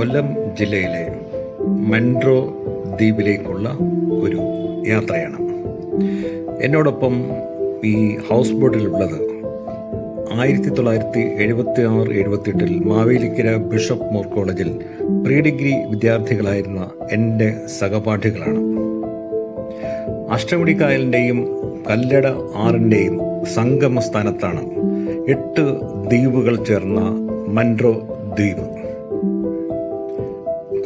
കൊല്ലം ജില്ലയിലെ മൺട്രോ ദ്വീപിലേക്കുള്ള ഒരു യാത്രയാണ്. എന്നോടൊപ്പം ഈ ഹൗസ് ബോട്ടിലുള്ളത് 1976-78 മാവേലിക്കര ബിഷപ്പ് മോർ കോളേജിൽ പ്രീ ഡിഗ്രി വിദ്യാർത്ഥികളായിരുന്ന എൻ്റെ സഹപാഠികളാണ്. അഷ്ടമുടിക്കായലിൻ്റെയും കല്ലട ആറിൻ്റെയും സംഗമ സ്ഥാനത്താണ് 8 ദ്വീപുകൾ ചേർന്ന മൺട്രോ ദ്വീപ്.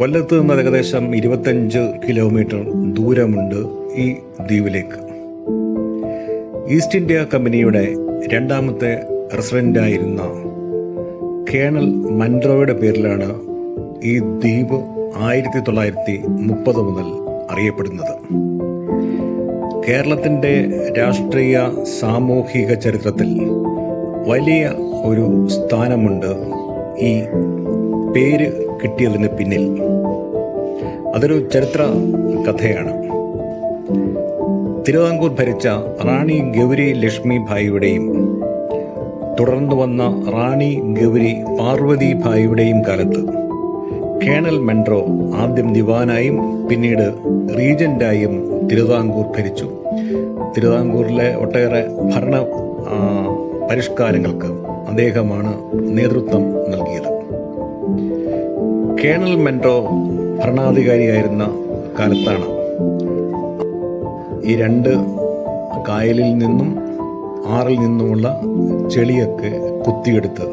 കൊല്ലത്ത് നിന്ന് ഏകദേശം 25 കിലോമീറ്റർ ദൂരമുണ്ട് ഈ ദ്വീപിലേക്ക്. ഈസ്റ്റ് ഇന്ത്യ കമ്പനിയുടെ രണ്ടാമത്തെ റെസിഡൻ്റായിരുന്ന കേണൽ മൺട്രോയുടെ പേരിലാണ് ഈ ദ്വീപ് 1930 മുതൽ അറിയപ്പെടുന്നത്. കേരളത്തിൻ്റെ രാഷ്ട്രീയ സാമൂഹിക ചരിത്രത്തിൽ വലിയ ഒരു സ്ഥാനമുണ്ട് ഈ പേര് കിട്ടിയതിന് പിന്നിൽ. അതൊരു ചരിത്ര കഥയാണ്. തിരുവിതാംകൂർ ഭരിച്ച റാണി ഗൗരി ലക്ഷ്മി ഭായിയുടെയും തുടർന്നു വന്ന റാണി ഗൗരി പാർവതി ഭായിയുടെയും കാലത്ത് കേണൽ മൺട്രോ ആദ്യം ദിവാനായും പിന്നീട് റീജന്റായും തിരുവിതാംകൂർ ഭരിച്ചു. തിരുവിതാംകൂറിലെ ഒട്ടേറെ ഭരണ പരിഷ്കാരങ്ങൾക്ക് അദ്ദേഹമാണ് നേതൃത്വം നൽകിയത്. കേണൽ മൺട്രോ ഭരണാധികാരിയായിരുന്ന കാലത്താണ് ഈ 2 കായലിൽ നിന്നും ആറിൽ നിന്നുമുള്ള ചെളിയൊക്കെ കുത്തിയെടുത്ത്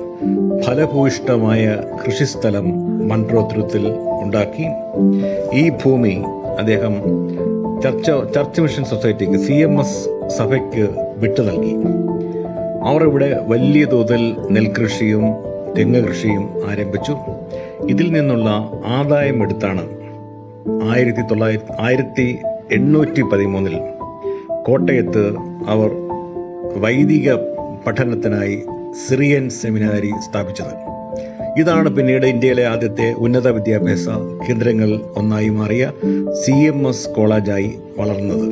ഫലഭൂയിഷ്ടമായ കൃഷിസ്ഥലം മൺട്രോ തുരുത്തിൽ ഉണ്ടാക്കി. ഈ ഭൂമി അദ്ദേഹം ചർച്ച് മിഷൻ സൊസൈറ്റിക്ക് CMS സഭയ്ക്ക് വിട്ടു നൽകി. അവർ ഇവിടെ വലിയ തോതിൽ നെൽകൃഷിയും തെങ്ങ് കൃഷിയും ആരംഭിച്ചു. ഇതിൽ നിന്നുള്ള ആദായം എടുത്താണ് 1813 കോട്ടയത്ത് അവർ വൈദിക പഠനത്തിനായി സിറിയൻ സെമിനാരി സ്ഥാപിച്ചത്. ഇതാണ് പിന്നീട് ഇന്ത്യയിലെ ആദ്യത്തെ ഉന്നത വിദ്യാഭ്യാസ കേന്ദ്രങ്ങൾ ഒന്നായി മാറിയ CMS കോളേജായി വളർന്നത്.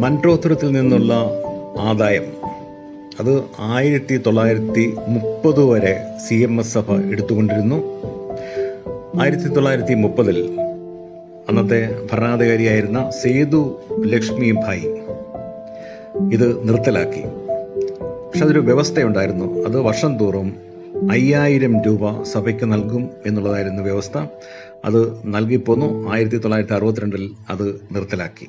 മൺട്രോ തുരുത്തിൽ നിന്നുള്ള ആദായം അത് 1930 വരെ CMS സഭ എടുത്തുകൊണ്ടിരുന്നു. 1930 അന്നത്തെ ഭരണാധികാരിയായിരുന്ന സേതു ലക്ഷ്മി ഭായ് ഇത് നിർത്തലാക്കി. പക്ഷെ അതൊരു വ്യവസ്ഥയുണ്ടായിരുന്നു. അത് വർഷം തോറും 5000 രൂപ സഭയ്ക്ക് നൽകും എന്നുള്ളതായിരുന്നു വ്യവസ്ഥ. അത് നൽകിപ്പോന്നു. 1962 അത് നിർത്തലാക്കി.